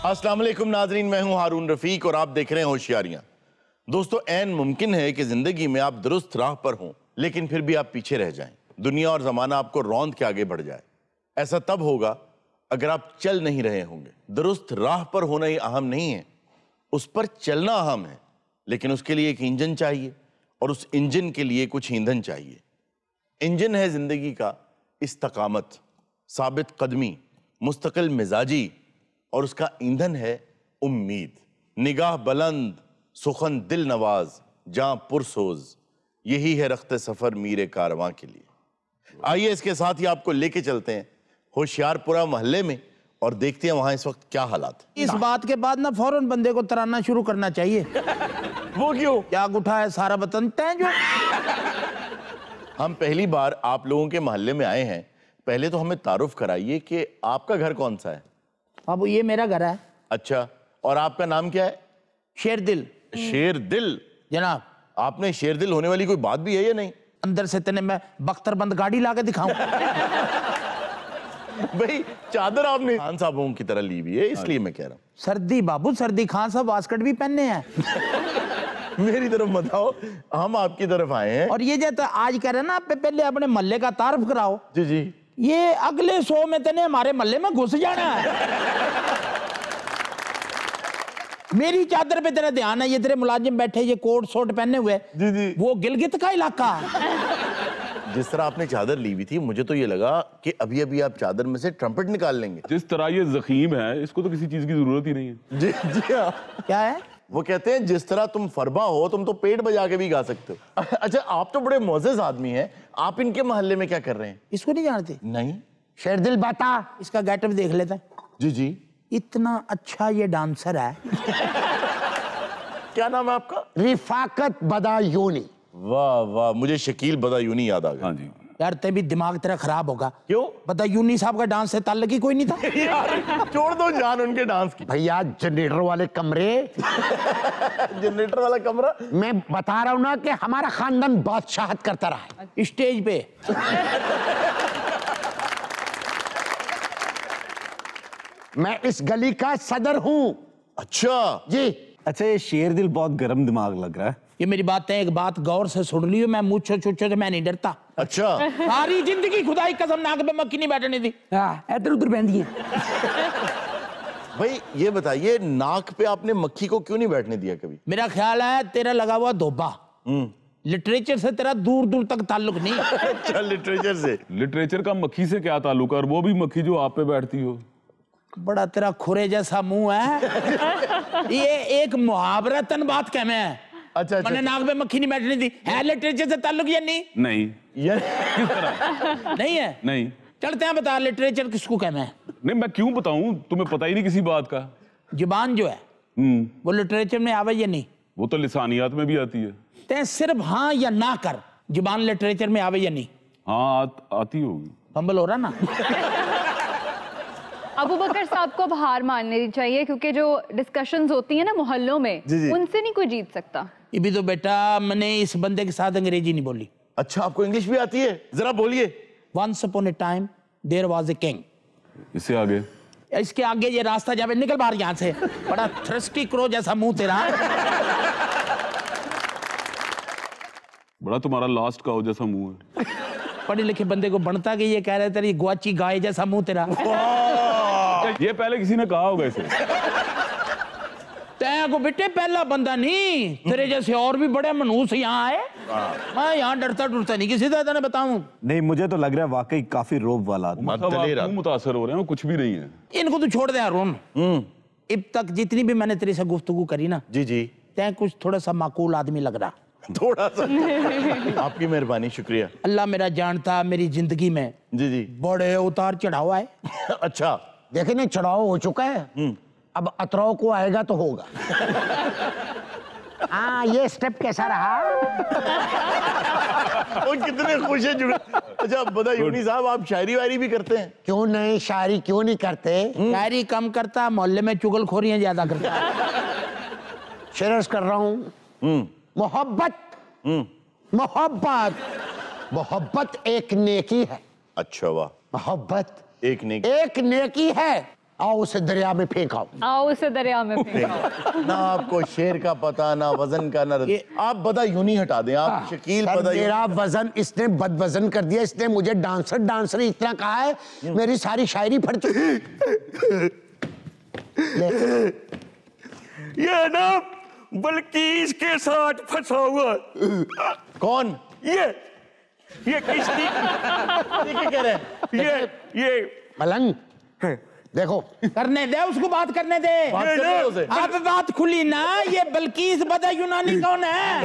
अस्सलाम वालेकुम नाजरीन, मैं हूं हारून रफीक और आप देख रहे हैं होशियारियां। दोस्तों, ऐन मुमकिन है कि जिंदगी में आप दुरुस्त राह पर हों लेकिन फिर भी आप पीछे रह जाएं, दुनिया और जमाना आपको रौंद के आगे बढ़ जाए। ऐसा तब होगा अगर आप चल नहीं रहे होंगे। दुरुस्त राह पर होना ही अहम नहीं है, उस पर चलना अहम है। लेकिन उसके लिए एक इंजन चाहिए और उस इंजन के लिए कुछ ईंधन चाहिए। इंजन है जिंदगी का इस्तकामत, साबित कदमी, मुस्तकिल मिजाजी, और उसका ईंधन है उम्मीद। निगाह बुलंद, सुखन दिल नवाज, जां पुरसोज, यही है रख्ते सफर मीरे कारवां के लिए। आइए इसके साथ ही आपको लेके चलते हैं होशियारपुरा मोहल्ले में और देखते हैं वहां इस वक्त क्या हालात है। इस बात के बाद ना फौरन बंदे को तराना शुरू करना चाहिए। वो क्यों? क्या उठा है सारा वतन तय जो। हम पहली बार आप लोगों के मोहल्ले में आए हैं, पहले तो हमें तारुफ कराइए कि आपका घर कौन सा है। अब ये मेरा घर है। अच्छा, और आपका नाम क्या है? शेरदिल। शेरदिल जनाब, आपने शेरदिल होने वाली कोई बात भी है या नहीं? अंदर से तेने मैं बख्तरबंद गाड़ी ला के दिखाऊं? भाई चादर आपने खान साहबों की तरह ली हुई है, इसलिए मैं कह रहा हूँ। सर्दी बाबू सर्दी, खान साहब वास्कट भी पहनने हैं। मेरी तरफ मत आओ, हम आपकी तरफ आए हैं। और ये जो आज कह रहे ना, आप पहले अपने मोहल्ले का तारुफ कराओ। जी जी। ये अगले 100 में तेने हमारे मोहल्ले में घुस जाना है। मेरी चादर पे तेरा ध्यान है, ये तेरे मुलाजिम बैठे ये कोट शोट पहने हुए, जी जी, वो गिलगित का इलाका। जिस तरह आपने चादर ली हुई थी, मुझे तो ये लगा कि अभी अभी आप चादर में से ट्रम्पेट निकाल लेंगे। जिस तरह ये जखीम है, इसको तो किसी चीज की जरूरत ही नहीं है। जी जी हाँ। क्या है? वो कहते हैं जिस तरह तुम फरबा हो, तुम तो पेट बजा के भी गा सकते हो। अच्छा, आप तो बड़े मोअज़्ज़ज़ आदमी हैं, आप इनके मोहल्ले में क्या कर रहे हैं? इसको नहीं जानते? नहीं। शेरदिल बाता, इसका गेटअप देख लेते हैं। जी जी। इतना अच्छा ये डांसर है। क्या नाम है आपका? रिफाकत बदायूनी। वाह वाह, मुझे शकील बदायूनी याद आ गया। हाँ जी। यार ते भी दिमाग तेरा खराब होगा। क्यों? बदायूनी साहब का डांस से ताल्लुक ही कोई नहीं था। यार छोड़ दो जान उनके डांस की। भैया जनरेटर वाले कमरे, जनरेटर वाला कमरा। मैं बता रहा हूं ना कि हमारा खानदान बादशाहत करता रहा है स्टेज पे। मैं इस गली का सदर हूं। अच्छा जी। अच्छा, ये शेरदिल बहुत गर्म दिमाग लग रहा है। ये मेरी बात है, एक बात गौर से सुन लियो, मैं मुझे छुच्छो से मैं नहीं डरता। अच्छा। सारी जिंदगी खुदाई कसम नाक पे मक्खी नहीं बैठने दी। इधर उधर बहती है। भाई ये बताइए, नाक पे आपने मक्खी को क्यों नहीं बैठने दिया कभी? मेरा ख्याल है तेरा लगा हुआ धोबा। लिटरेचर से तेरा दूर दूर तक ताल्लुक नहीं। अच्छा, लिटरेचर से। लिटरेचर का मक्खी से क्या ताल्लुक है? और वो भी मक्खी जो आप पे बैठती हो। बड़ा तेरा खुरे जैसा मुंह है। ये एक मुहावरतन बात कह मैं है। अच्छा मैंने नाक पे मक्खी नहीं बैठने दी है। लिटरेचर से ताल्लुक या नहीं? नहीं। ये किस तरह? नहीं है। नहीं। चलते हैं, बता लिटरेचर किसको कहना है? नहीं, मैं क्यों बताऊं, तुम्हें पता ही नहीं किसी बात का। जुबान जो है वो लिटरेचर में आवे या नहीं? वो तो लिसानियात में भी आती है। ते सिर्फ हाँ या ना कर, जुबान लिटरेचर में आवे या नहीं? हाँ, आती होगी। फंबल हो रहा ना। अबू बकर साहब को अब हार माननी चाहिए, क्योंकि जो डिस्कशंस होती हैं ना मोहल्लों में, उनसे नहीं कोई जीत सकता। ये भी तो बेटा, मैंने इस बंदे के साथ अंग्रेजी नहीं बोली। अच्छा, आपको इंग्लिश भी आती है? जरा बोलिए। Once upon a time there was a king। इससे आगे? इसके आगे ये रास्ता जावे, निकल बाहर यहाँ से। बड़ा थ्रस्टी क्रो जैसा मुंह तेरा। बड़ा तुम्हारा लास्ट का हो जैसा मुंह है। पढ़े लिखे बंदे को बनता कि ये कह रहे तेरी गुआची गाय जैसा मुंह तेरा। ये पहले किसी ने कहा होगा इसे। तैं को बेटे पहला बंदा नहीं, तेरे जैसे और भी बड़े मनूस यहाँ आए। मैं यहाँ डरता डरता नहीं किसी तरह बताऊं। नहीं, मुझे तो लग रहा है वाकई काफी रोब वाला आदमी। मतलब आप क्यों मुतासर हो रहे हैं? वो कुछ भी नहीं है। इनको तो छोड़ दे अरुण। अब तक जितनी भी मैंने तेरे से गुफ्तगू करी ना, जी जी, तैं कुछ थोड़ा सा माकूल आदमी लग रहा। थोड़ा सा। आपकी मेहरबानी, शुक्रिया। अल्लाह मेरा जानता, मेरी जिंदगी में जी जी बड़े उतार चढ़ाव आए। अच्छा, देखे ना, चढ़ाव हो चुका है, अब अतराव को आएगा तो होगा। हाँ, ये स्टेप कैसा रहा? वो कितने खुश हैं जुड़े। अच्छा बदायूनी साहब, आप शायरी वायरी भी करते हैं? क्यों नहीं, शायरी क्यों नहीं करते? शायरी कम करता, मोहल्ले में चुगलखोरियां ज्यादा करता। शेरर्स कर रहा हूँ। मोहब्बत, मोहब्बत, मोहब्बत एक नेकी है। अच्छा वाह, मोहब्बत एक नेकी। एक नेकी है। आओ उसे दरिया में फेंकाओ। आओ उसे दरिया में फेंको। ना आपको शेर का पता, ना वजन का, ना आप बदायूनी हटा दें, आप शकील सर, बदायूनी। मेरा वजन इसने बदवजन कर दिया, इसने मुझे डांसर इतना कहा है, मेरी सारी शायरी फट चुकी। ये ना बल्कीस के साथ फंसा हुआ। कौन? ये किसकी? क्या कह रहे हैं? ये मलंग देखो, करने दे उसको, बात करने दे। बात कर रहे हो उसे? अब बात खुली ना, ये बल्कीस बदायूनानी कौन है?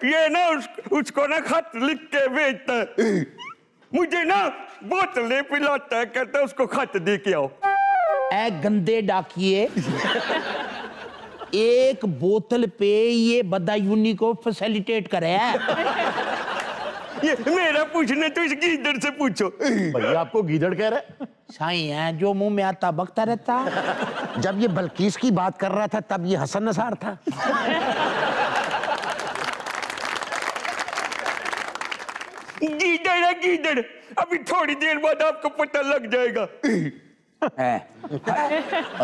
ये ना उसको ना खत लिख के भेजता है। मुझे ना बोतलें पिलाता है, कहता है उसको खत दे के आओ। ए गंदे डाकिए, एक बोतल पे ये बदायूनी को फैसिलिटेट करे है। ये मेरा पूछने तो इस गीदड़ से पूछो। भैया आपको गीदड़ कह रहा है? साई है जो मुंह में आता बकता रहता। जब ये बल्कीस की बात कर रहा था तब ये हसन नसार था। गीदड़ है गीदड़, अभी थोड़ी देर बाद आपको पता लग जाएगा।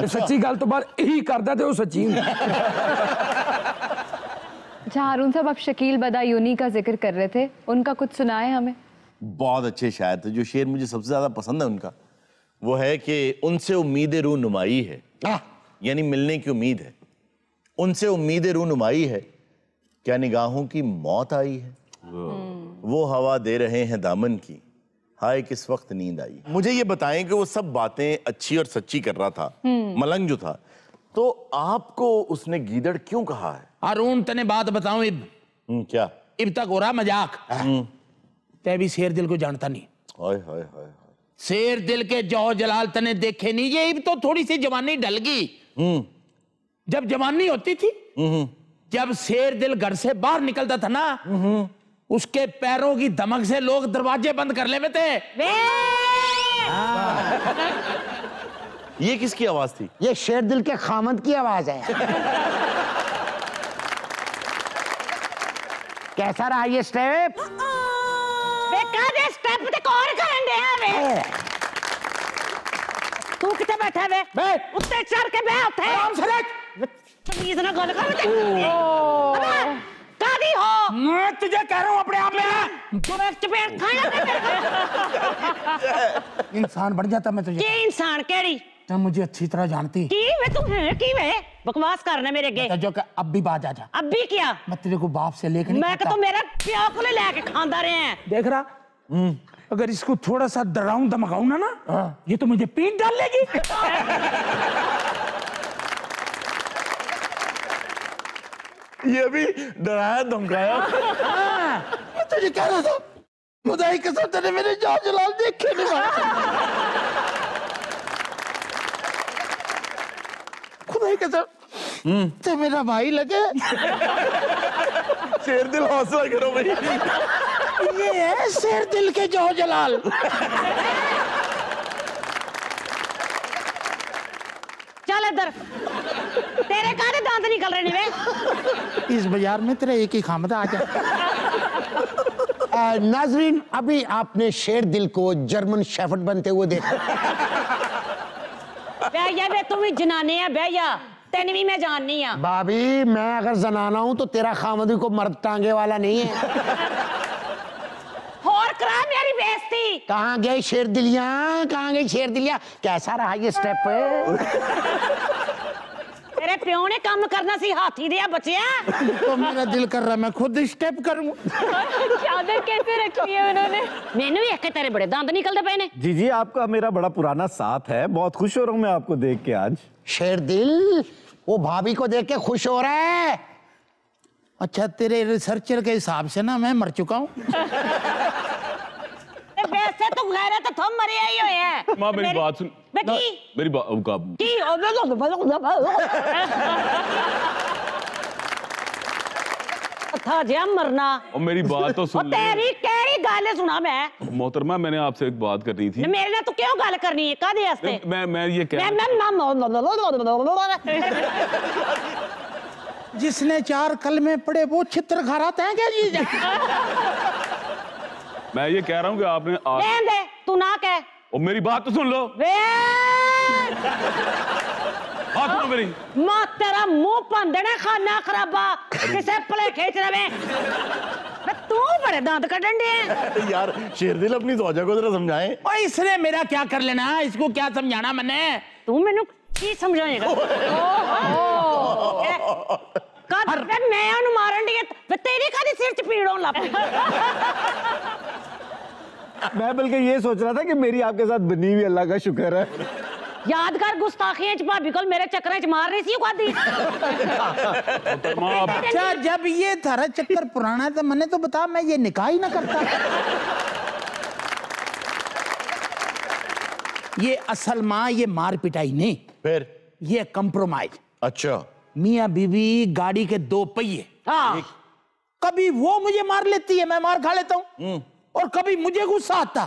सच्ची गल तो बार यही करता थे वो सच्ची। अच्छा हारून साहब, आप शकील बदायूनी का जिक्र कर रहे थे, उनका कुछ सुनाए हमें। बहुत अच्छे शायर थे। जो शेर मुझे सबसे ज्यादा पसंद है उनका, वो है कि उनसे उम्मीद रूनुमाई है, यानी मिलने की उम्मीद है। उनसे उम्मीद रूनुमाई है, क्या निगाहों की मौत आई है। वो हवा दे रहे हैं दामन की, हाय किस वक्त नींद आई। मुझे ये बताएं कि वो सब बातें अच्छी और सच्ची कर रहा था, मलंग जो था, तो आपको उसने गीदड़ क्यों कहा है? हारून तने बात बताऊं, इब क्या? इब तक हो रहा मजाक। तै भी शेर दिल को जानता नहीं। हाय हाय हाय हाय। शेर दिल के जौ जलाल तने देखे नहीं। ये इब तो थोड़ी सी जवानी ढल गई। जब जवानी होती थी, जब शेर दिल घर से बाहर निकलता था ना, उसके पैरों की धमक से लोग दरवाजे बंद कर लेते थे। ये किसकी आवाज थी? ये शेर दिल के खामद की आवाज है। कैसा रहा ये स्टेप? स्टेप ते कौन करन दे वे? तू किथे बैठा वे? उत्ते चढ़ के बैठ उठे। आराम से बैठ। तमीज ना गल कर। अबे कादी हो? मैं तुझे कह रहा हूं अपने आप में तू एक चपेट खाना। इंसान बन जाता मैं तुझे। के इंसान केड़ी? तुम मुझे अच्छी तरह जानती। की वे तू है की वे? बकवास करना मेरे अगे। जो कि अब भी बात आ जा। अब भी क्या? मैं तेरे को बाप से लेकर नहीं मैं खाता। तो मेरा प्याो को लेके खांदा रहे हैं। देख रहा, अगर इसको थोड़ा सा डराऊं धमकाऊं ना, ये तो मुझे पीट डाल लेगी। ये भी डराया धमकाया। मैं तुझे कह रहा था, खुदा की कसम तेरे मेरे जान जलाल देखे नहीं मारा। खुदा की कसम ते मेरा भाई लगे। शेर दिल हौसला करो भाई। ये है शेर दिल के जौ जलाल। चल इधर, तेरे काहे दांत निकल रहे वे? इस बाजार में तेरा एक ही खामदा आ जा। नाजरीन, अभी आपने शेर दिल को जर्मन शेफर्ड बनते हुए देखा। भैया वे तू भी जनाने है भैया, तेन भी मैं जाननी है। भाभी मैं अगर जनाना हूं तो तेरा खामदी को मर्द टांगे वाला नहीं है। और करा मेरी बेइज्जती। कहाँ गए शेर दिलियां? कहाँ गई शेर दिलियां? कैसा रहा ये स्टेप? तेरे प्यो ने काम करना सी, हाथी दिया बचिया। तो मेरा दिल कर रहा मैं खुद स्टेप करूं। चादर कैसे रखी है उन्होंने? मैंने भी एक तेरे बड़े दांत निकलते पे ने। जी जी, आपका मेरा बड़ा पुराना साथ है, बहुत खुश हो रहा हूँ मैं आपको देख के आज। शेर दिल वो भाभी को देख के खुश हो रहा है। अच्छा, तेरे रिसर्चर के हिसाब से ना मैं मर चुका हूँ। वैसे तो गैरत तो थम मरे आई हुए हैं। माँ मेरी बात सुन। बेटी मेरी बात की था जे मरना। और मेरी बात तो सुन ले। तेरी केरी गाले सुना मैं। मोहतरमा, मैंने आपसे एक बात करनी थी। मेरे ने तो क्यों गाल करनी है? कादे वास्ते? मैं ये क्या जिसने 4 कलमे पढ़े वो चित्र खारात है क्या जी? मैं ये कह रहा हूँ कि आपने रहने दे, तू ना कह। और मेरी बात तो सुन लो। वे बात सुनो मेरी। मां तेरा मुंह पंदने खाना खराबा किसे भलेखे च रवे। तू बड़े दांत कटन दे यार शेरदिल अपनी जोजा को जरा समझाएं। और इसने मेरा क्या कर लेना, इसको क्या समझाना मैंने। तू मेनू की समझाएगा? कद मैं उन्हें मारन दी ते तेरी कादी सिर च पीड़ होन लग पई। मैं बल्कि ये सोच रहा था कि मेरी आपके साथ बनी हुई, अल्लाह का शुक्र है। यादगार गुस्ताखियां च भाभी को मेरे चक्कर च मार रही सी कादी। अच्छा जब ये थारा चक्कर पुराना है तो मैंने तो बता, मैं ये निकाह ही ना करता। ये असल माँ ये मार पिटाई नहीं, फिर ये कंप्रोमाइज। अच्छा मियाँ बीवी गाड़ी के दो पहिए। हाँ कभी वो मुझे मार लेती है, मैं मार खा लेता हूँ, और कभी मुझे गुस्सा आता,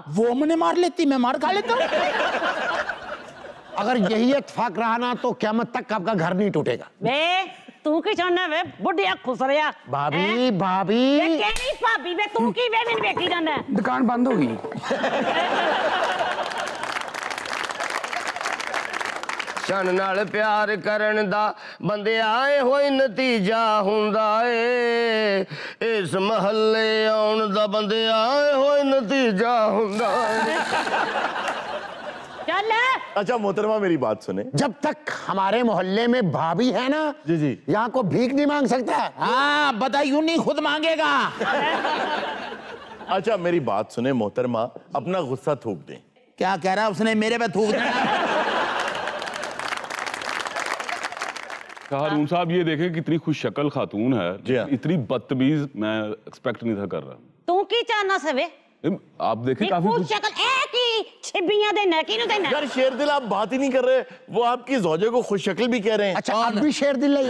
वो मुझे मार लेती, मैं मार खा लेता हूँ। अगर यही इत्तेफाक रहा ना तो क़यामत तक आपका घर नहीं टूटेगा। वे तू की चाहना वे बुढ़िया खुश रहा। भाभी भाभी वे केड़ी भाभी वे तू की वे मैंने वेखी जाना है। दुकान बंद हो गई। शन नाल प्यार करन दा बंदे आए होए नतीजा हुंदा ए। इस महल्ले आउण दा बंदे आए होए नतीजा हुंदा ए। चल अच्छा मोहतरमा मेरी बात सुने, जब तक हमारे मोहल्ले में भाभी है ना जी जी, यहाँ को भीख नहीं मांग सकता। हाँ बदायूं नहीं खुद मांगेगा। अच्छा मेरी बात सुने मोहतरमा, अपना गुस्सा थूक दें। क्या कह रहा है उसने, मेरे पे थूक देना। हारून साहब ये देखें कितनी खुश शक्ल खातून है, जी हाँ। इतनी बदतमीज मैं एक्सपेक्ट नहीं था कर रहा। तू की चाहना सवे आप देखें काफी खुश शक्ल एक ही छिबियां दे न किनु दे न। यार शेरदिल आप बात ही नहीं कर रहे, वो आपकी जोजे को खुश शक्ल भी कह रहे हैं। अच्छा अब भी शेरदिल है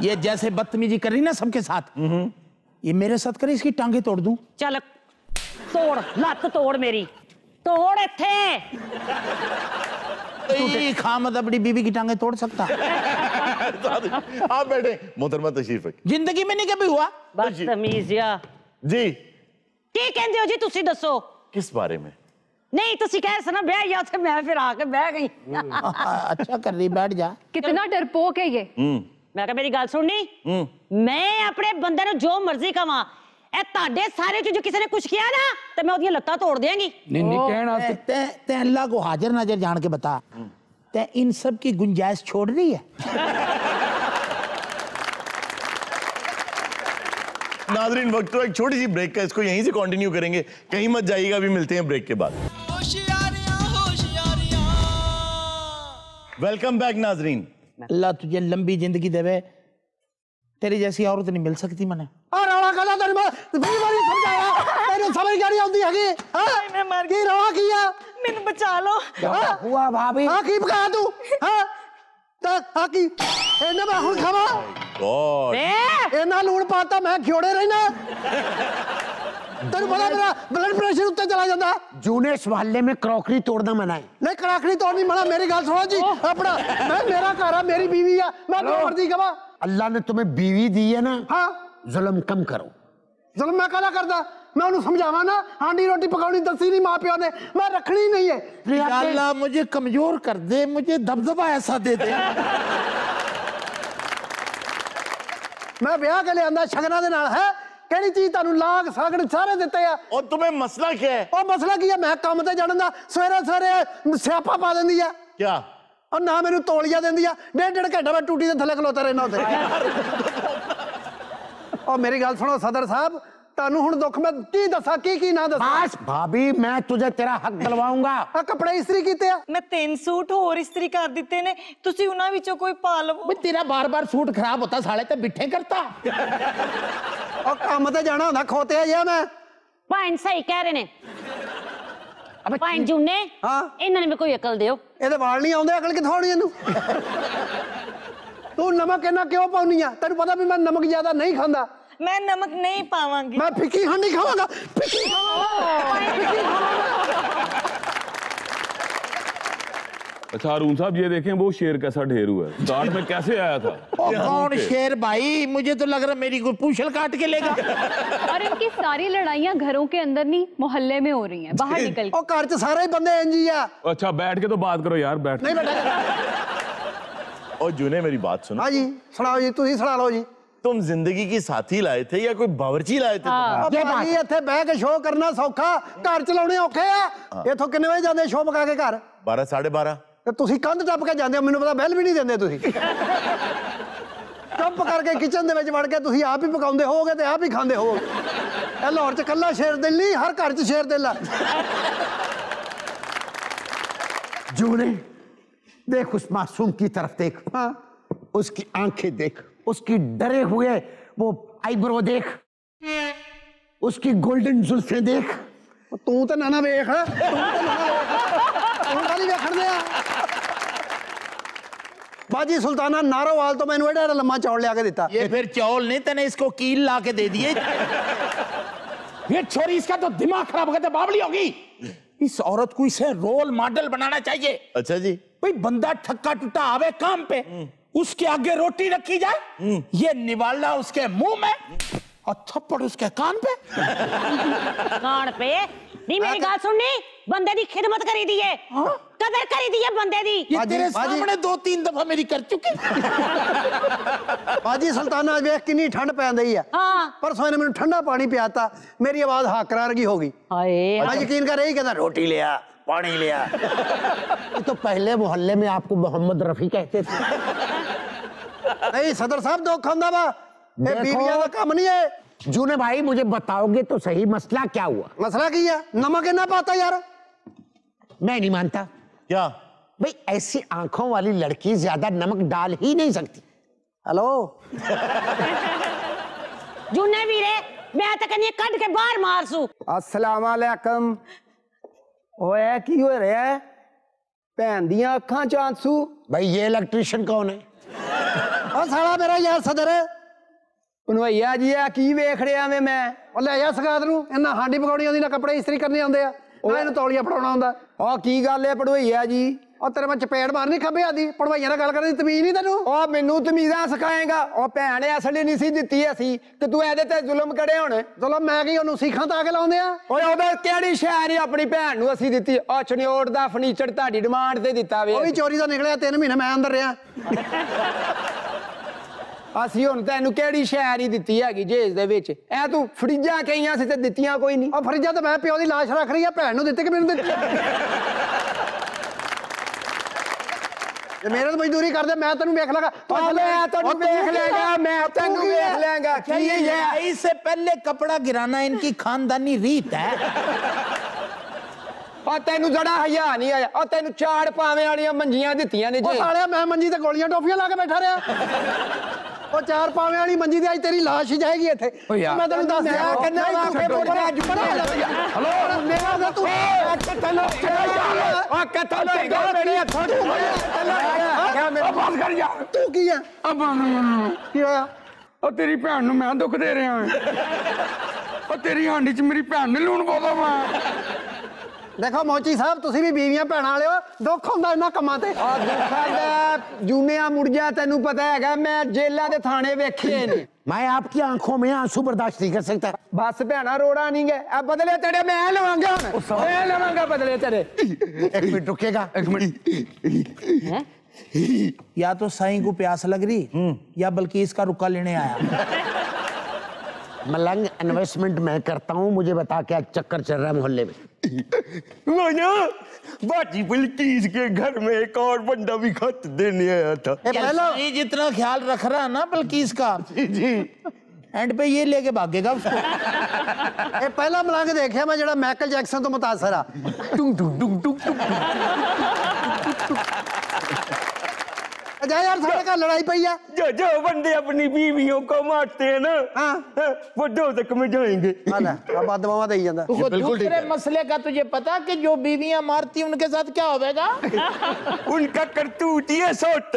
ये जैसे बदतमीजी कर रही ना सबके साथ, ये मेरे साथ करे, इसकी टांगे तोड़ दूं। चल तोड़ लत तोड़ मेरी, तोड़ इत्थे। खामद अपनी बीबी की टांगे तोड़ सकता। आप बैठे मोहतरमा, तशरीफ रखिए। जिंदगी में नहीं कभी हुआ। बदतमीजिया जी की कहंदे हो जी, तुसी दसो किस बारे में? नहीं तुसी कह सना बह गया थे, मैं फिर आके बह गई। अच्छा कर रही, बैठ जा। कितना डरपोक है ये। मैं कहा मेरी गल सुननी, मैं अपने बंदे ने जो मर्जी कवा, ए ताडे सारे जो किसी ने कुछ किया ना तो मैं ओदियां लत्तां तोड़ देंगी। नहीं नहीं कहना ते अल्लाह को हाजिर नाजिर जान के बता, ते इन सब की गुंजाइश छोड़ रही है। नाजरीन वक्त तो एक छोटी सी ब्रेक का, इसको यहीं से कंटिन्यू करेंगे, कहीं मत जाइएगा, अभी मिलते हैं ब्रेक के बाद। वेलकम बैक नाजरीन। अल्लाह तुझे लंबी जिंदगी देवे, तेरी जैसी औरत नहीं मिल सकती मैंने। और रौला कला तेरी बारी समझाया, तेरी समझ गाड़ी आउंदी हैगी। हां मैं मर की रौला किया, मैनू बचा लो। हुआ भाभी? हां की पका तू? हां ता हां की एने मैं हुन खावा गॉड, एना लूण पाता मैं खियोड़े रहना। तेरे पता मेरा ब्लड प्रेशर उत्ते चला जाता। जूने इस मोहल्ले में क्रॉकरी तोड़ना मना है। नहीं क्रॉकरी तोड़नी मना, मेरी गल सुनो जी। अपना मैं मेरा घर है, मेरी बीवी है, मैं जो मर्जी कवा। अल्लाह ने तुम्हें बीवी दी है ना, हाँ जुल्म कम करो। जुल्म मैं कहना करदा, मैं उन्हें समझावा ना, हांडी रोटी पकानी दसी नहीं मां प्यो ने, मैं रखनी नहीं है। अल्लाह मुझे कमजोर कर दे, मुझे दबदबा ऐसा दे दे। मैं ब्याह के लिए आंदा शगना दे नाल है, केड़ी चीज तानू लाग सागड़ सारे देते हैं। और तुम्हें मसला क्या है? और मसला की है, मैं काम ते जाण दा सवेरे सवेरे स्यापा पा देंदी है। क्या? और ना मैनू तौलिया देंदी है, डेढ़ घंटा मैं टूटी दे थले खलोता रहना उते। और मेरी गल सुनो सदर साहब, तानू हुण दुख मैं की दसा की ना दसा। बस भाभी मैं तुझे तेरा हक दिलवाऊंगा। आ कपड़े इस्त्री कीते आ, मैं 3 सूट होर इस्त्री कर दिते ने, तुसी उना विचों कोई पा लवो। तेरा बार-बार सूट खराब होता साले ते बिठे करता। और काम ते जाना हुंदा, खोते जे मैं। भाई सही कह रहे ने। अबे भाई जूने, हां इन्हां ने कोई अकल दियो। ਇਹਦੇ ਵਾਲ ਨਹੀਂ ਆਉਂਦੇ, ਅਕਲ ਕਿੱਥੋਂ ਆਉਣੀ ਇਹਨੂੰ? ਤੂੰ ਨਮਕ ਇਹਨਾਂ ਕਿਉਂ ਪਾਉਣੀ ਆ? ਤੈਨੂੰ ਪਤਾ ਵੀ ਮੈਂ ਨਮਕ ਜ਼ਿਆਦਾ ਨਹੀਂ ਖਾਂਦਾ। मैं नमक नहीं पावांगी। मैं फिक्की हांडी खावांगा, फिक्की अच्छा हारून साहब ये देखें वो शेर कैसा ढेर हुआ है, स्टार्ट में कैसे आया था? कौन शेर भाई, मुझे तो लग रहा मेरी कोई पूंछल काट के लेगा। और इनकी सारी लड़ाइयां घरों के अंदर नहीं मोहल्ले में हो रही हैं, बाहर निकल के। ओ घर च सारे ही बंदे इंज ही आ। अच्छा बैठ के तो बात करो यार, बैठ। नहीं बेटा। और जूने मेरी बात सुनो। हाँ जी सुनाओ जी, तुम सुना लो जी। तुम जिंदगी की साथी लाए थे या कोई बावर्ची लाए थे? ये भाई इत्थे बह के शो करना सौखा, घर चलाਉਣੇ ਔਖੇ ਆ। इथों किन्ने बजे ਜਾਂਦੇ शो पका के घर? 12 साढ़े 12। ਤੇ ਤੁਸੀਂ ਕੰਧ ਟੱਪ ਕੇ ਜਾਂਦੇ ਹੋ, ਮੈਨੂੰ ਪਤਾ ਬੈਲ ਵੀ ਨਹੀਂ ਦਿੰਦੇ ਤੁਸੀਂ। ਚੁੱਪ ਕਰਕੇ ਕਿਚਨ ਦੇ ਵਿੱਚ ਵੜ ਕੇ ਤੁਸੀਂ ਆਪ ਹੀ ਪਕਾਉਂਦੇ ਹੋਵੋਗੇ ਤੇ ਆਪ ਹੀ ਖਾਂਦੇ ਹੋਵੋਗੇ। ਇਹ ਲਾਹੌਰ ਚ ਕੱਲਾ ਸ਼ੇਰ ਦਿਲ ਨਹੀਂ, ਹਰ ਘਰ ਚ ਸ਼ੇਰ ਦਿਲ ਆ। जूने देख उस मासूम की तरफ देख, हाँ उसकी आंखें देख, उसकी डरे हुए वो आईब्रो देख, उसकी गोल्डन जुल्फें देख। तू तो नाना वेख, बाजी सुल्ताना नारोवाल तो मैंने एडा लम्मा चौल लिया के देता। ये फिर चौल नहीं, तने इसको कील ला के दे दिए। ये छोरी, इसका तो दिमाग खराब हो गया, बावली होगी। इस औरत को इसे रोल मॉडल बनाना चाहिए। अच्छा जी। भाई बंदा ठक्का टूटा आवे काम पे, उसके आगे रोटी रखी जाए, ये निवाला उसके मुंह में और थप्पड़ उसके कान पे। कान पे नहीं, मेरी गाल सुननी, बंदे दी खिदमत करी दी है, कदर करी दी है बंदे दी। ये तेरे सामने 2-3 दफा मेरी कर चुकी। बाजी सुल्ताना वेख कितनी ठंड पैंदी है। हाँ परसों इन्हें मैंने ठंडा पानी पियाता, मेरी आवाज हाकरा रगी होगी। हाय यकीन कर रही, कहता रोटी लिया पानी लिया। ये तो पहले मोहल्ले में आपको मोहम्मद रफी कहते थे। नहीं सदर साहब दुख होंदा वा, ये बीवियां का काम नहीं है। जूने भाई मुझे बताओगे तो सही मसला क्या हुआ? मसला क्या है? नमक इतना पाता यार। मैं नहीं मानता। क्या भाई ऐसी आंखों वाली लड़की ज्यादा नमक डाल ही नहीं सकती। हेलो जूने वीरे, मैं तो कहनी कट के बाहर मार सू। अस्सलाम वालेकुम। ओए की हो रहा है? भैन दियां अखां च आंसू। भाई ये इलेक्ट्रिशियन कौन है? और साला मेरा यार सदर है भैया जी आ की वेख रहा मैं ਉਹ ਲੈ ਜਾ ਸਗਾਤ ਨੂੰ, ਇਹਨਾਂ ਹਾਂਡੀ ਪਕਾਉਣੀ ਆਉਂਦੀ ਨਾ ਕੱਪੜੇ ਇਸਤਰੀ ਕਰਨੇ ਆਉਂਦੇ ਆ, ਨਾ ਇਹਨੂੰ ਤੌਲੀਆ ਫੜਾਉਣਾ ਆਉਂਦਾ। ਆ ਕੀ ਗੱਲ ਹੈ ਭੜੋਈਆ ਜੀ? ਉਹ ਤੇਰੇ ਮੈਂ ਚਪੇੜ ਮਾਰਨੀ ਖੱਬੇ ਆਦੀ, ਪੜਵਾਈਆਂ ਨਾਲ ਗੱਲ ਕਰਨ ਦੀ ਤਮੀਜ਼ ਨਹੀਂ ਤੈਨੂੰ। ਉਹ ਮੈਨੂੰ ਤਮੀਜ਼ਾਂ ਸਿਖਾਏਗਾ? ਉਹ ਭੈਣ ਅਸਲੀ ਨਹੀਂ ਸੀ ਦਿੱਤੀ ਅਸੀਂ ਤੇ ਤੂੰ ਇਹਦੇ ਤੇ ਜ਼ੁਲਮ ਕਰੇ ਹੁਣ। ਚਲੋ ਮੈਂ ਕੀ ਉਹਨੂੰ ਸਿੱਖਾਂ ਤਾਂ ਕੇ ਲਾਉਂਦੇ ਆ। ਓਏ ਉਹਦੇ ਕਿਹੜੀ ਸ਼ੈ ਨਹੀਂ ਆਪਣੀ ਭੈਣ ਨੂੰ ਅਸੀਂ ਦਿੱਤੀ? ਉਹ ਚਨਿਓੜ ਦਾ ਫਰਨੀਚਰ ਤੁਹਾਡੀ ਡਿਮਾਂਡ ਤੇ ਦਿੱਤਾ ਵੇ। ਉਹ ਵੀ ਚੋਰੀ ਦਾ ਨਿਕਲਿਆ, 3 ਮਹੀਨੇ ਮੈਂ ਅੰਦਰ ਰਿਹਾ। ਅਸੀਂ ਹੁਣ ਤੈਨੂੰ ਕਿਹੜੀ ਸ਼ੈ ਨਹੀਂ ਦਿੱਤੀ ਹੈਗੀ ਜੇਜ ਦੇ ਵਿੱਚ? ਐ ਤੂੰ ਫਰਿੱਜਾਂ ਕਈਆਂ ਸੀ ਤੇ ਦਿੱਤੀਆਂ ਕੋਈ ਨਹੀਂ। ਉਹ ਫਰਿੱਜਾਂ ਤੇ ਮੈਂ ਪਿਓ ਦੀ ਲਾਸ਼ ਰੱਖ ਰਹੀ ਆ, ਭੈਣ ਨੂੰ ਦਿੱਤੀ ਕਿ ਮੈਨੂੰ ਦਿੱਤੀ? ਜੇ ਮੇਰੇ ਤੋਂ ਮਜ਼ਦੂਰੀ ਕਰਦੇ ਮੈਂ ਤੈਨੂੰ ਵੇਖ ਲਾਂਗਾ। ਮੈਂ ਤੈਨੂੰ ਵੇਖ ਲੈਗਾ, ਮੈਂ ਤੈਨੂੰ ਵੇਖ ਲੈਗਾ। ਕੀ ਹੈ? इससे पहले कपड़ा गिराना इनकी खानदानी रीत है। ਆ ਤੈਨੂੰ ਜੜਾ ਹਯਾ ਨਹੀਂ ਆਇਆ? ਆ ਤੈਨੂੰ ਚਾੜ ਪਾਵੇਂ ਵਾਲੀਆਂ ਮੰਜੀਆਂ ਦਿੱਤੀਆਂ ਨੇ ਉਹ ਜੇ। ਸਾਲਿਆ ਮੈਂ ਮੰਜੀ ਤੇ ਗੋਲੀਆਂ ਟੋਫੀਆਂ ਲਾ ਕੇ ਬੈਠਾ ਰਿਹਾ। ਉਹ 4 ਪਾਵੇਂ ਵਾਲੀ ਮੰਜੀ ਤੇ ਅੱਜ ਤੇਰੀ ਲਾਸ਼ ਹੀ ਜਾਏਗੀ ਇੱਥੇ। ਮੈਂ ਤੈਨੂੰ ਦੱਸ ਦਿਆਂ ਕਿੰਨਾ ਵਾਕੇ ਬੋਲਦਾ ਜੁੜਾ ਹਲੋ ਮੇਰਾ ਨਾ ਤੂੰ ਕਿੱਥੇ ਲੋ ਆ ਕਿੱਥੇ ਲੋ ਮੇਰੇ ਹੱਥੋਂ ਕਿਆ ਮੇਰੇ ਬਾਤ ਕਰ ਜਾ। ਤੂੰ ਕੀ ਆ? ਕੀ ਹੋਇਆ? ਉਹ ਤੇਰੀ ਭੈਣ ਨੂੰ ਮੈਂ ਦੁੱਖ ਦੇ ਰਿਹਾ ਉਹ ਤੇਰੀ ਹਾਂਡੀ 'ਚ ਮੇਰੀ ਭੈਣ ਨੇ ਲੂਣ ਪਾਉਂਦਾ ਵਾ। ਦੇਖੋ ਮੋਚੀ ਸਾਹਿਬ, ਤੁਸੀਂ ਵੀ ਬੀਵੀਆਂ ਭੈਣਾਂ ਵਾਲਿਓ, ਦੁੱਖ ਹੁੰਦਾ ਇਹਨਾਂ ਕੰਮਾਂ ਤੇ। ਆ ਦੁੱਖਾਂ ਦਾ ਜੂਨਿਆ ਮੁੜ ਜਾ, ਤੈਨੂੰ ਪਤਾ ਹੈਗਾ ਮੈਂ ਜੇਲਾਂ ਦੇ ਥਾਣੇ ਵੇਖੇ ਨੇ। मैं आपकी आंखों में आंसू बर्दाश्त नहीं कर सकता। बस भैना रोड़ा नहीं गए, अब बदले तेरे मैं लवांगा, मैं लवांगा बदले तेरे। 1 मिनट रुकेगा? 1 मिनट। या तो साईं को प्यास लग रही या बल्कि इसका रुका लेने आया। मलंग इन्वेस्टमेंट मैं करता हूँ, मुझे बता क्या चक्कर चल रहा है मोहल्ले में? बाजी बिल्किस के घर में एक और बंदा भी खत देने आया था। ये जितना ख्याल रख रहा है ना बल्किस का, जी एंड पे ये लेके भागेगा उसको। ये पहला मलंग देखा मैं जरा माइकल जैक्सन तो मुतासर आ। टुंग टुंग टुंग टुंग टुंग। जा यार, सारे का लड़ाई पई है। जो बंदे अपनी बीवियों को मारते हैं ना, हाँ, वो 2 तक में जाएंगे। अब दवा दे जाता। दूसरे मसले का तुझे पता कि जो बीवियां मारती उनके साथ क्या होगा? उनका करतूत ये सोच।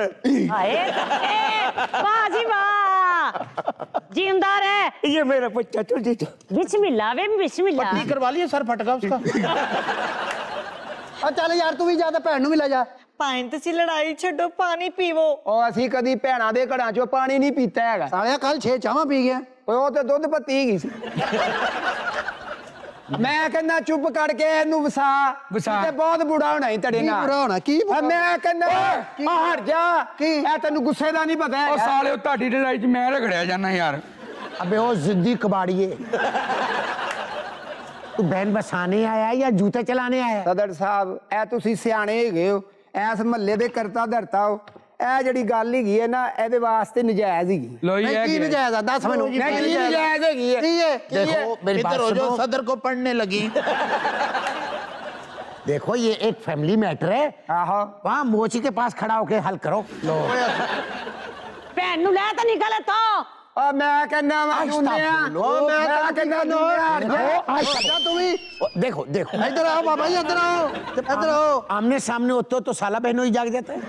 बाजी वाह, जिंदा रहे। ये मेरा बच्चा तो दे दो। बिस्मिल्लाह वे बिस्मिल्लाह। पट्टी करवा लिया, सर फटका उसका। चल यार तू भी जा, भैन भी ले जा। ਭਾਵੇਂ ਤੁਸੀਂ ਲੜਾਈ ਛੱਡੋ ਪਾਣੀ ਪੀਵੋ ਉਹ ਅਸੀਂ ਕਦੀ ਭੈਣਾਂ ਦੇ ਘੜਾਂ ਚੋਂ ਪਾਣੀ ਨਹੀਂ ਪੀਤਾ ਹੈਗਾ ਸਾਲਿਆ ਕੱਲ 6 ਚਾਹਾਂ ਪੀ ਗਿਆ ਓਏ ਉਹ ਤੇ ਦੁੱਧ ਪੱਤੀ ਗਈ ਸੀ ਮੈਂ ਕਹਿੰਦਾ ਚੁੱਪ ਕਰਕੇ ਇਹਨੂੰ ਵਸਾ ਤੇ ਬਹੁਤ ਬੁੜਾ ਹੋਣਾ ਹੀ ਤੜੇ ਕੀ ਨਾਲ ਬੁਰਾ ਹੋਣਾ ਕੀ ਮੈਂ ਕਹਿੰਦਾ ਹਟ ਜਾ ਇਹ ਤੈਨੂੰ ਗੁੱਸੇ ਦਾ ਨਹੀਂ ਪਤਾ ਉਹ ਸਾਲਿਓ ਤੁਹਾਡੀ ਲੜਾਈ 'ਚ ਮੈਂ ਰਗੜਿਆ ਜਾਣਾ ਯਾਰ अबे वो जिद्दी कबाड़िए तू बहन बसाने आया है या जूते चलाने आया है? ਸਦਰ ਸਾਹਿਬ ਇਹ ਤੁਸੀਂ ਸਿਆਣੇ ਹੈਗੇ ਹੋ ਇਸ ਮਹੱਲੇ ਦੇ ਕਰਤਾ ਧਰਤਾ ਹੋ ਇਹ ਜਿਹੜੀ ਗੱਲ ਹੈਗੀ ਹੈ ਨਾ ਇਹਦੇ ਵਾਸਤੇ ਨਜਾਇਜ਼ ਹੈਗੀ ਲੋ ਜੀ नहीं, की नजायज है? दस मैनू ਨਹੀਂ ਕੀ ਨਜਾਇਜ਼ ਹੈਗੀ ਹੈ की है? देखो मेरी बात इधर हो जाओ, सुनो। सदर को पढ़ने लगी। देखो ये एक फैमिली मैटर है आहो वहाँ मोची के पास खड़ा होके हल करो लो ਭੈਣ ਨੂੰ ਲੈ ਤਾਂ ਨਿਕਲ ਤਾ ਆ ਮੈਂ ਕਹਿੰਦਾ ਵਾ ਜੁੰਦਿਆ ਉਹ ਮੈਂ ਤਾਂ ਕਹਿੰਦਾ ਨੋ अच्छा तुम ही देखो देखो इधर आओ बाबा जी इधर आओ इधर आओ आमने सामने होते हो तो साला बहनों ही जाग जाता है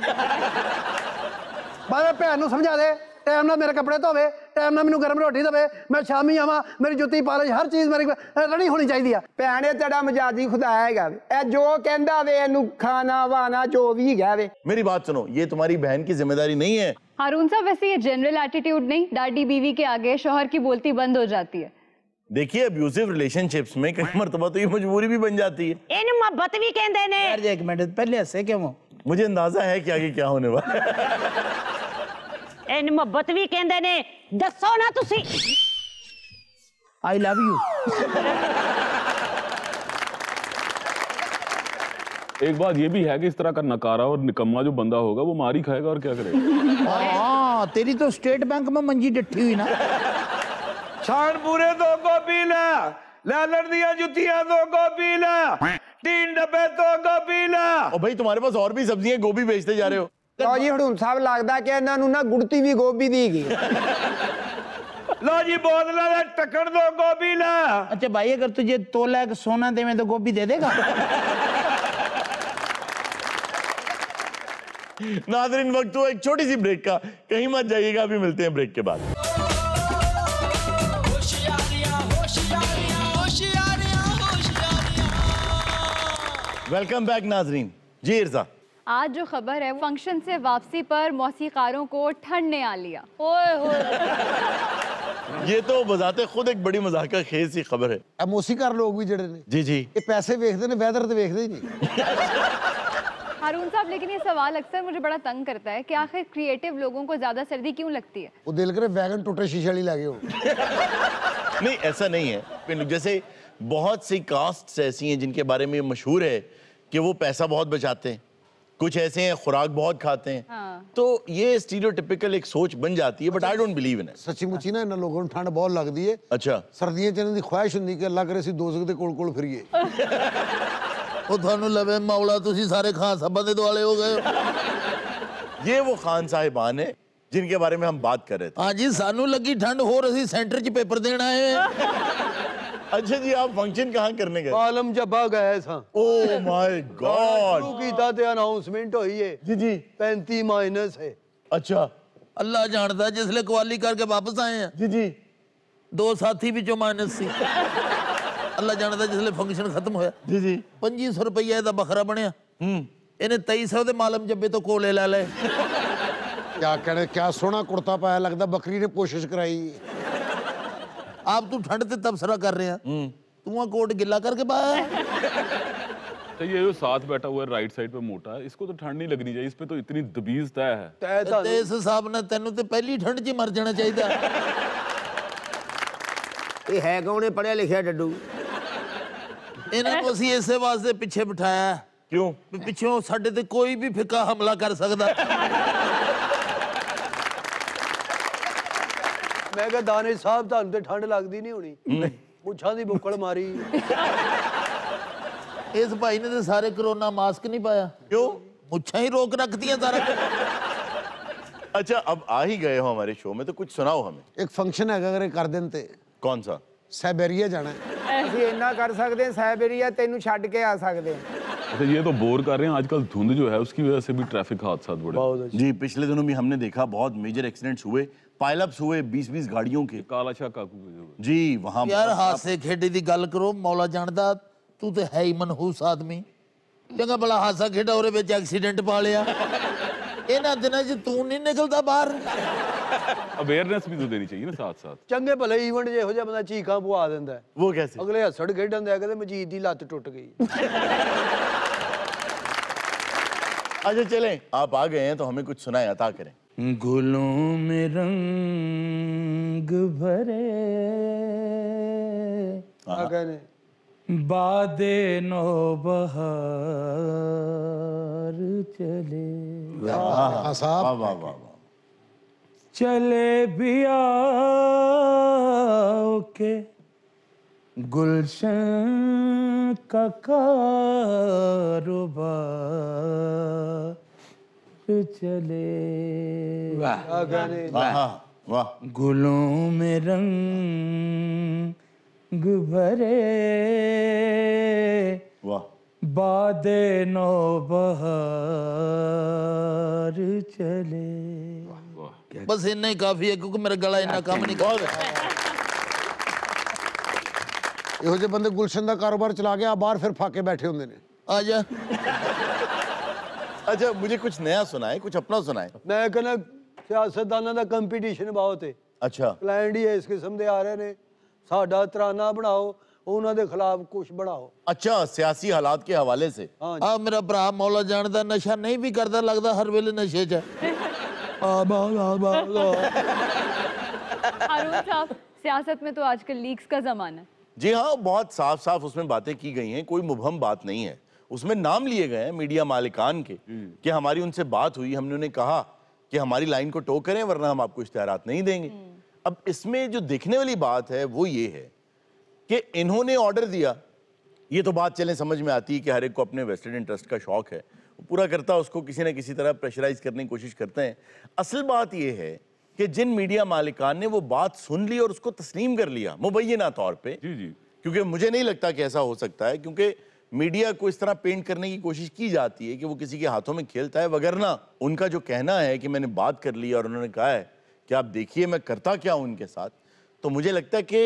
बाबा भैन ਨੂੰ ਸਮਝਾ ਦੇ टाइम ਨਾਲ ਮੇਰੇ ਕੱਪੜੇ ਧੋਵੇ टाइम ਨਾਲ ਮੈਨੂੰ ਗਰਮ ਰੋਟੀ ਦੇਵੇ ਮੈਂ ਸ਼ਾਮੀ ਆਵਾਂ ਮੇਰੀ ਜੁੱਤੀ ਪਾਲਿਸ਼ ਹਰ ਚੀਜ਼ ਮੇਰੀ ਰਣੀ ਹੋਣੀ ਚਾਹੀਦੀ ਆ ਭੈਣੇ ਤੇਰਾ ਮਜਾਜੀ ਖੁਦਾ ਹੈਗਾ ਇਹ ਜੋ ਕਹਿੰਦਾ ਵੇ ਇਹਨੂੰ ਖਾਣਾ ਵਾਣਾ ਜੋ ਵੀ ਹੈਗਾ ਵੇ मेरी बात सुनो, ये तुम्हारी बहन की जिम्मेदारी नहीं है। हारून साहब वैसे ये जनरल एटीट्यूड नहीं, डाडी बीवी के आगे शौहर की बोलती बंद हो जाती है। देखिए अब्यूसिव रिलेशनशिप्स में कई मर्तबा तो ये मजबूरी भी बन जाती है। ਇਹਨੂੰ ਮੁਹੱਬਤ ਵੀ ਕਹਿੰਦੇ ਨੇ यार एक मिनट पहले हंसे क्यों हो? मुझे अंदाजा है कि आगे क्या होने वाला है। ਇਹਨੂੰ ਮੁਹੱਬਤ ਵੀ ਕਹਿੰਦੇ ਨੇ ਦੱਸੋ ਨਾ ਤੁਸੀਂ I love you। एक बात ये भी है कि इस तरह का नकारा और निकम्मा जो बंदा होगा वो मार ही खाएगा और क्या करेगा। हाँ तेरी तो स्टेट बैंक में मंजी डट्टी हुई ना। छान पूरे दो को पी ले लैलर दिया जुतियां दो को पी ले 3 डब्बे दो को पी ले। और भाई तुम्हारे पास और भी सब्जियां गोभी बेचते जा रहे हो। ਲਓ ਜੀ ਹੜੂਨ ਸਾਹਿਬ ਲੱਗਦਾ ਕਿ ਇਹਨਾਂ ਨੂੰ ਨਾ ਗੁੜਤੀ ਵੀ ਗੋਭੀ ਦੀ ਹੈਗੀ लो जी बोतल दे टक्कर दो को पी ले। अच्छा भाई अगर तुझे तोला का सोना दे में तो गोभी दे देगा। नाज़रीन वक्त हुआ एक छोटी सी ब्रेक का, कहीं मत जाइएगा, अभी मिलते हैं ब्रेक के बाद। वेलकम बैक नाज़रीन। जी इरज़ा, आज जो खबर है फंक्शन से वापसी पर मौसीकारों को ठंड ने आ लिया। ओए होए ये तो बजाते खुद एक बड़ी मजाक खेज सी खबर है। ਇਹ ਮੋਸੀਕਾਰ ਲੋਕ ਵੀ ਜਿਹੜੇ ਨੇ जी जी ਇਹ ਪੈਸੇ ਵੇਖਦੇ ਨੇ ਵੈਦਰ ਤੇ ਵੇਖਦੇ ਹੀ ਨਹੀਂ हारून साहब, लेकिन ये सवाल अक्सर मुझे बड़ा तंग करता है कि आखिर क्रिएटिव लोगों को ज्यादा सर्दी क्यों लगती है? ਉਹ ਦਿਲ ਕਰੇ ਵੈਗਨ ਟੁੱਟੇ ਸ਼ੀਸ਼ੇ ਵਾਲੀ ਲੱਗੇ ਹੋ नहीं ऐसा नहीं है। जैसे बहुत सी कास्ट्स ऐसी हैं जिनके बारे में मशहूर है कि वो पैसा बहुत बचाते हैं, कुछ ऐसे हैं खुराक बहुत खाते हैं। हाँ। तो ये स्टीरियोटिपिकल एक सोच बन जाती है, but I don't believe in it. ਸੱਚੀ ਮੁੱਚੀ ਨਾ ਇਹਨਾਂ ਲੋਕਾਂ ਨੂੰ ਠੰਡ ਬਹੁਤ ਲੱਗਦੀ ਹੈ अच्छा ਸਰਦੀਆਂ ਚ ਇਹਨਾਂ ਦੀ ਖੁਆਇਸ਼ ਹੁੰਦੀ ਕਿ ਅੱਲਾ ਕਰੇ ਅਸੀਂ ਦੋਜ਼ਖ ਦੇ ਕੋਲ ਫਿਰੀਏ ਉਹ ਤੁਹਾਨੂੰ ਲਵੇ ਮੌਲਾ ਤੁਸੀਂ ਸਾਰੇ ਖਾਨ ਸਾਹਿਬਾਂ ਦੇ ਦੁਆਲੇ ਹੋ ਗਏ ਹੋ। ये वो खान साहिबान है जिनके बारे में हम बात कर रहे थे। हाँ जी सानू लगी ठंड होर ਅਸੀਂ ਸੈਂਟਰ 'ਚ ਪੇਪਰ ਦੇਣ ਆਏ ਹਾਂ। अच्छा जी, आप फंक्शन कहाँ करने गए? ਆਲਮ ਜੱਬਾ ਗਏ ਸਾਂ ओह माय गॉड। ਸ਼ੁਰੂ ਕੀਤਾ ਤੇ ਅਨਾਉਂਸਮੈਂਟ ਹੋਈ ਹੈ जी जी 35 ਮਾਈਨਸ ਹੈ अच्छा ਅੱਲਾ ਜਾਣਦਾ ਜਿਸਲੇ ਕੁਆਲੀ ਕਰਕੇ ਵਾਪਸ ਆਏ ਆ जी जी ਦੋ ਸਾਥੀ ਵਿੱਚੋਂ ਮਾਈਨਸ ਸੀ। ਅੱਲਾ ਜਾਣਦਾ ਜਿਸਲੇ ਫੰਕਸ਼ਨ ਖਤਮ ਹੋਇਆ जी जी 2500 ਰੁਪਈਆ ਇਹਦਾ ਬਖਰਾ ਬਣਿਆ। ਇਹਨੇ 2300 ਦੇ ਮਾਲਮ ਜੱਬੇ ਤੋਂ ਕੋਲੇ ਲੈ ਲਏ। ਕਿਆ ਕਹਿਣਾ ਕਿਆ ਸੋਹਣਾ ਕੁੜਤਾ ਪਾਇਆ ਲੱਗਦਾ ਬੱਕਰੀ ਨੇ ਕੋਸ਼ਿਸ਼ ਕਰਾਈ ਆਪ ਤੂੰ ਠੰਡ ਤੇ ਤਬਸਰਾ ਕਰ ਰਿਹਾ ਤੂੰ ਆ ਕੋਟ ਗਿੱਲਾ ਕਰਕੇ ਪਾਇਆ। तो ये जो साथ बैठा हुआ है राइट साइड पे मोटा है, इसको तो ठंड नहीं लगनी चाहिए, इस पे तो इतनी दबीज तय है। ਤੇ ਇਸ ਹਿਸਾਬ ਨਾਲ ਤੈਨੂੰ ਤੇ ਪਹਿਲੀ ਠੰਡ 'ਚ ਹੀ ਮਰ ਜਾਣਾ ਚਾਹੀਦਾ। ਇਹ ਹੈ ਕੌਣੇ ਪੜਿਆ ਲਿਖਿਆ ਡੱਡੂ ਇਹਨਾਂ ਨੂੰ ਅਸੀਂ ਇਸੇ ਵਾਸਤੇ ਪਿੱਛੇ ਬਿਠਾਇਆ ਹੈ। क्यों? ਵੀ ਪਿੱਛੋਂ ਸਾਡੇ ਤੇ ਕੋਈ ਵੀ ਫਿੱਕਾ ਹਮਲਾ ਕਰ ਸਕਦਾ। ਮੈਂ ਕਿਹਾ ਦਾਨਿਸ਼ ਸਾਹਿਬ ਤੁਹਾਨੂੰ ਤੇ ਠੰਡ ਲੱਗਦੀ ਨਹੀਂ ਹੋਣੀ ਮੁੱਛਾਂ ਦੀ ਬੁੱਕਲ ਮਾਰੀ ਇਸ ਭਾਈ ਨੇ ਤੇ ਸਾਰੇ ਕਰੋਨਾ ਮਾਸਕ ਨਹੀਂ ਪਾਇਆ। क्यों? ਮੁੱਛਾਂ ਹੀ ਰੋਕ ਰੱਖਦੀਆਂ ਸਾਰਾ। अच्छा अब आ ही गए हो हमारे शो में तो कुछ सुनाओ हमें। ਇੱਕ ਫੰਕਸ਼ਨ ਹੈਗਾ ਅਗਰ ਕਰ ਦੇਣ ਤੇ कौन सा? ਸਾਈਬੇਰੀਆ ਜਾਣਾ ਹੈ ਅਸੀਂ ਇੰਨਾ ਕਰ ਸਕਦੇ ਹਾਂ ਸਾਈਬੇਰੀਆ ਤੈਨੂੰ ਛੱਡ ਕੇ ਆ ਸਕਦੇ ਹਾਂ अच्छा ये तो बोर कर रहे हैं, आजकल धुंध जो है उसकी वजह से भी ट्रैफिक हादसा बढ़े। जी पिछले दिनों भी हमने देखा बहुत मेजर एक्सीडेंट्स हुए, पाइलअप्स हुए 20-20 गाड़ियों के। काला शाह काकू के जो जी वहां ਯਾਰ ਹਾਸੇ ਖੇਡੇ ਦੀ ਗੱਲ ਕਰੋ। ਮੌਲਾ ਜਾਣਦਾ ਤੂੰ ਤੇ ਹੈ ਹੀ ਮਨਹੂਸ ਆਦਮੀ। ਚੰਗਾ ਭਲਾ ਹਾਸਾ ਖੇਡਾ ਉਹਦੇ ਵਿੱਚ ਐਕਸੀਡੈਂਟ ਪਾ ਲਿਆ ਇਹਨਾਂ ਦਿਨਾਂ 'ਚ ਤੂੰ ਨਹੀਂ ਨਿਕਲਦਾ ਬਾਹਰ अवेयरनेस भी तो देनी चाहिए ना साथ साथ। ਚੰਗੇ ਭਲੇ ਈਵੈਂਟ ਜਿਹੋ ਜਿਹਾ ਬੰਦਾ ਚੀਕਾਂ ਪਵਾ ਦਿੰਦਾ ਹੈ। वो कैसे? ਅਗਲੇ ਹੱਸੜ ਖੇਡਣ ਦੇ ਕਹਿੰਦੇ ਮਜੀਦ ਦੀ ਲੱਤ ਟੁੱਟ ਗਈ। अच्छा चलें, आप आ गए हैं तो हमें कुछ सुनाएं, अता करें। गुलों में रंग भरे ਆ ਕਹਿੰਦੇ बादे नो बहार चले हाँ साहब वाह वाह वाह वाह। चले भी आओ के गुलशन का कारोबार चले ਆ ਕਹਿੰਦੇ वाह वाह। गुलों में रंग भरे वाह बादे नो बहार चले बस इतना ही काफी है क्योंकि मेरा गला इतना काम नहीं कर ਇਹੋ ਜਿਹੇ ਬੰਦੇ ਗੁਲਸ਼ਨ ਦਾ ਕਾਰੋਬਾਰ ਚਲਾ ਕੇ ਆ ਬਾਹਰ ਫਿਰ ਫਾਕੇ ਬੈਠੇ ਹੁੰਦੇ ਨੇ। आजा अच्छा मुझे कुछ नया सुनाए, कुछ अपना सुनाए। ਮੈਂ ਕਹਿੰਦਾ ਸਿਆਸਤਦਾਨਾਂ ਦਾ ਕੰਪੀਟੀਸ਼ਨ ਬਹੁਤ ਹੈ। अच्छा ਕਲਾਇੰਟ ਹੀ ਇਸ ਕਿਸਮ ਦੇ ਆ ਰਹੇ ਨੇ, ਸਾਡਾ ਤਰਾਨਾ ਬਣਾਓ, ਉਹਨਾਂ ਦੇ ਖਿਲਾਫ ਕੁਝ ਬਣਾਓ। अच्छा, सियासी हालात के हवाले से। हाँ आ मेरा भरा मौला जान दा नशा नहीं भी करता लगता हर वेले नशे च हारून साहब, सियासत में तो आजकल लीक्स का जमाना है। जी हाँ, बहुत साफ साफ उसमें बातें की गई हैं, कोई मुबहम बात नहीं है। उसमें नाम लिए गए हैं मीडिया मालिकान के कि हमारी उनसे बात हुई, हमने उन्हें कहा कि हमारी लाइन को टो करें वरना हम आपको इश्तिहारात नहीं देंगे। अब इसमें जो देखने वाली बात है वो ये है कि इन्होंने ऑर्डर दिया। ये तो बात चलें समझ में आती है कि हर एक को अपने वेस्टेड इंटरेस्ट का शौक है, वो पूरा करता है, उसको किसी न किसी तरह प्रेशराइज करने की कोशिश करते हैं। असल बात ये है कि जिन मीडिया मालिकान ने वो बात सुन ली और उसको तस्लीम कर लिया मुबैना तौर पे, जी जी, क्योंकि मुझे नहीं लगता कि ऐसा हो सकता है, क्योंकि मीडिया को इस तरह पेंट करने की कोशिश की जाती है कि वो किसी के हाथों में खेलता है, वगरना उनका जो कहना है कि मैंने बात कर ली और उन्होंने कहा है कि आप देखिए मैं करता क्या हूं उनके साथ, तो मुझे लगता है कि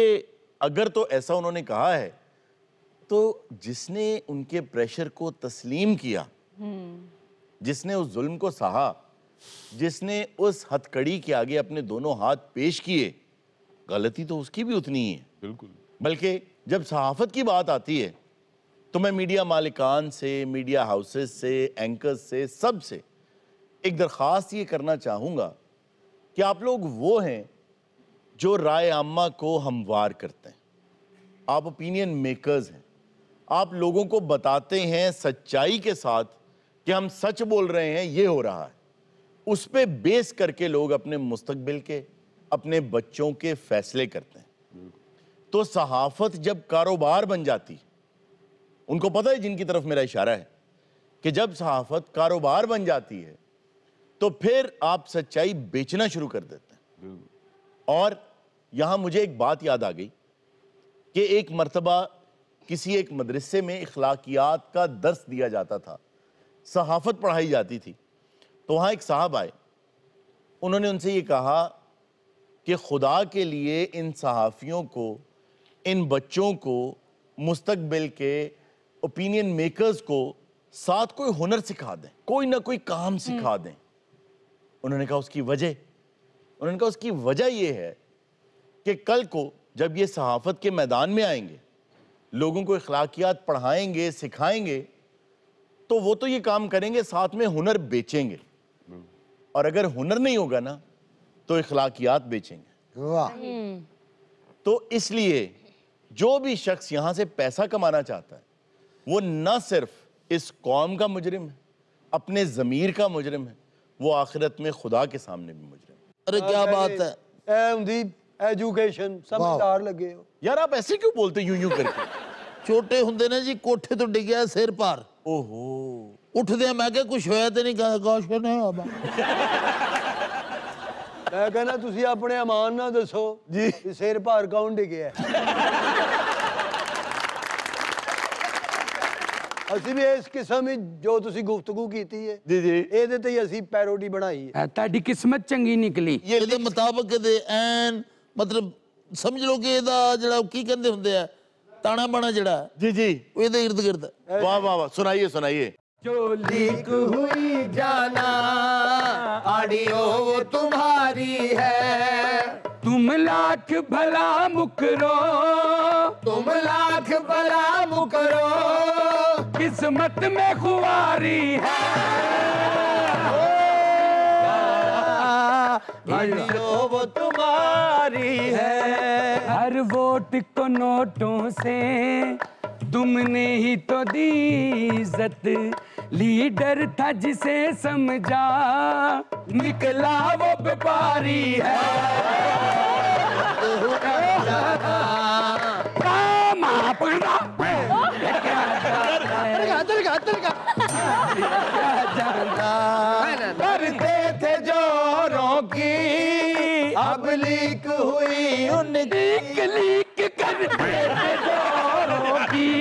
अगर तो ऐसा उन्होंने कहा है तो जिसने उनके प्रेशर को तस्लीम किया, जिसने उस जुल्म को सहा, जिसने उस हथकड़ी के आगे अपने दोनों हाथ पेश किए, गलती तो उसकी भी उतनी ही है। बिल्कुल। बल्कि जब सहाफत की बात आती है तो मैं मीडिया मालिकान से, मीडिया हाउसेस से, एंकर्स से, सब से एक दरख्वास्त ये करना चाहूँगा कि आप लोग वो हैं जो राय आम्मा को हमवार करते हैं, आप ओपिनियन मेकर्स हैं, आप लोगों को बताते हैं सच्चाई के साथ कि हम सच बोल रहे हैं, ये हो रहा है, उस पे बेस करके लोग अपने मुस्तकबिल के, अपने बच्चों के फैसले करते हैं। तो सहाफत जब कारोबार बन जाती, उनको पता है जिनकी तरफ मेरा इशारा है कि जब सहाफत कारोबार बन जाती है तो फिर आप सच्चाई बेचना शुरू कर देते हैं। और यहाँ मुझे एक बात याद आ गई कि एक मर्तबा किसी एक मदरसे में इखलाकियात का दर्स दिया जाता था, सहाफत पढ़ाई जाती थी, तो वहाँ एक साहब आए, उन्होंने उनसे ये कहा कि खुदा के लिए इन सहाफ़ियों को, इन बच्चों को, मुस्तकबिल के ओपिनियन मेकर्स को साथ कोई हुनर सिखा दें, कोई ना कोई काम सिखा दें। उन्होंने कहा उसकी वजह, उन्होंने कहा उसकी वजह ये है कि कल को जब ये सहाफत के मैदान में आएंगे, लोगों को इखलाकियात पढ़ाएंगे, सिखाएंगे, तो वो तो ये काम करेंगे, साथ में हुनर बेचेंगे, और अगर हुनर नहीं होगा ना तो इखलाकियात बेचेंगे। वाह। तो इसलिए जो भी शख्स यहाँ से पैसा कमाना चाहता है वो न सिर्फ इस कौम का मुजरिम है, अपने ज़मीर का मुजरिम है, वो आखिरत में खुदा के सामने भी मुजरिम है। अरे क्या बात है, ए हुंदी एजुकेशन, समझदार लगे हो यार, आप ऐसे क्यों बोलते यूं यूं करके? छोटे हुंदे ने जी कोठे तो डिग्या सिर पार, ओहो, उठदे मैं क्या कुछ होया ते नहीं गौश ने आबा मैं कहना तुसी अपने अमान ना दसो जी सिर भार कौन डिगया ਅਸੀਂ ਵੀ ਇਸ ਕਿਸਮ ਦੀ ਜੋ ਤੁਸੀਂ ਗੁਫ਼ਤਗੂ ਕੀਤੀ ਹੈ जी जी, ਇਹਦੇ ਤੇ ਹੀ ਅਸੀਂ ਪੈਰੋਡੀ ਬਣਾਈ ਹੈ। ਤੁਹਾਡੀ ਕਿਸਮਤ ਚੰਗੀ ਨਿਕਲੀ। ਇਹਦੇ ਮੁਤਾਬਕ ਦੇ ਐਨ ਮਤਲਬ ਸਮਝ ਲਓ ਕਿ ਇਹਦਾ ਜਿਹੜਾ ਕੀ ਕਹਿੰਦੇ ਹੁੰਦੇ ਆ ताना बाना जड़ा जी जी ਉਹਦੇ इर्द गिर्द वाह वाह वाह सुनाइए सुनाइए। जो लीक हुई जाना ऑडियो वो तुम्हारी है, तुम लाख भला मुकरो, तुम लाख भला मुकरो, किस्मत में खुआरी है। ऑडियो वो तुम्हारी है। हर वोट को नोटों से तुमने ही तो दी इज्जत, लीडर था जिसे समझा निकला वो व्यापारी है। करते थे जोरों की अब लीक हुई उनकी, लीक करते थे जोरों की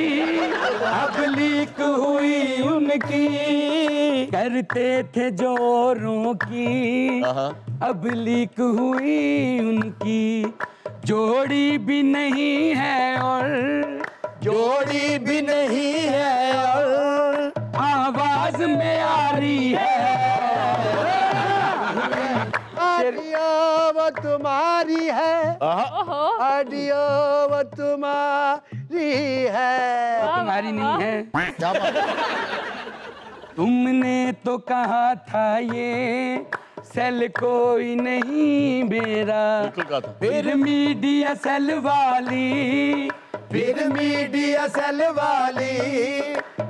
अब लीक हुई उनकी, करते थे जोरों की अब लीक हुई उनकी, जोड़ी भी नहीं है और जोड़ी भी नहीं है और आवाज में आ रही है। ऑडियो वो तुम्हारी है, ऑडियो वो तुम्हारी है। तुम्हारी नहीं है। तुमने तो कहा था ये सेल कोई नहीं मेरा, फिर मीडिया सेल वाली, फिर मीडिया सेल वाली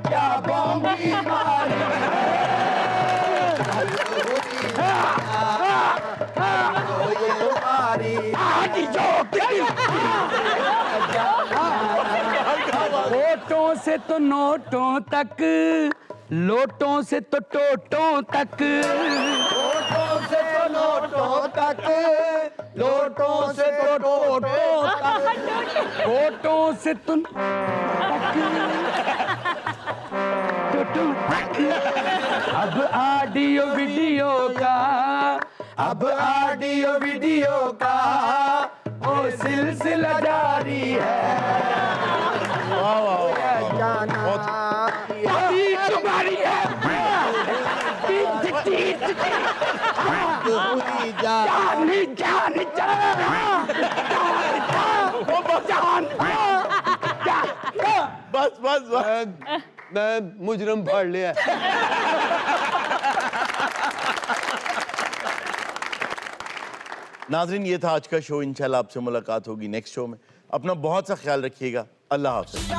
क्या बॉम्बी मारी। वोटों से तो नोटों तक, लोटों से तो टोटों तक, वोटों से तो नोटों तक, लोटों से तो टोटों तक, वोटों से तो अब ऑडियो वीडियो का, अब ऑडियो वीडियो का वो सिलसिला जारी है। तुम्हारी है बस बस बस मैं मुजरम पढ़ लिया। नाजरीन ये था आज का शो। इंशाल्लाह आपसे मुलाकात होगी नेक्स्ट शो में। अपना बहुत सा ख्याल रखिएगा। अल्लाह हाफ़िज़।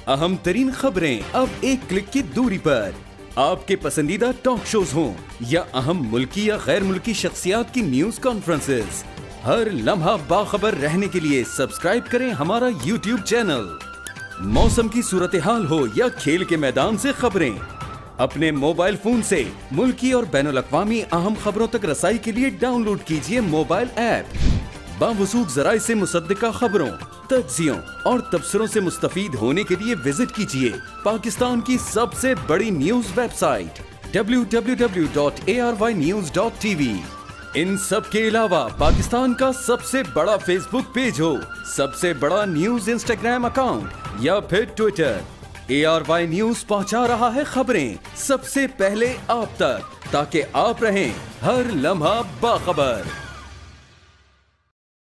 अहम तरीन खबरें अब एक क्लिक की दूरी पर। आपके पसंदीदा टॉक शोज हों या अहम मुल्की या गैर मुल्की शख्सियात की न्यूज कॉन्फ्रेंसेस, हर लम्हा बाखबर रहने के लिए सब्सक्राइब करें हमारा YouTube चैनल। मौसम की सूरत हाल हो या खेल के मैदान से खबरें, अपने मोबाइल फोन से मुल्की और बैनुल-अक़वामी अहम खबरों तक रसाई के लिए डाउनलोड कीजिए मोबाइल ऐप। बावसूख ज़राए से मुसद्दिका खबरों, तज्ज़ियों और तबसरों से मुस्तफ़ीद होने के लिए विजिट कीजिए पाकिस्तान की सबसे बड़ी न्यूज वेबसाइट www.arYnews.tv। इन सब के अलावा पाकिस्तान का सबसे बड़ा फेसबुक पेज हो, सबसे बड़ा न्यूज इंस्टाग्राम अकाउंट या फिर ट्विटर, ARY न्यूज पहुंचा रहा है खबरें सबसे पहले आप तक, ताकि आप रहें हर लम्हा बाखबर।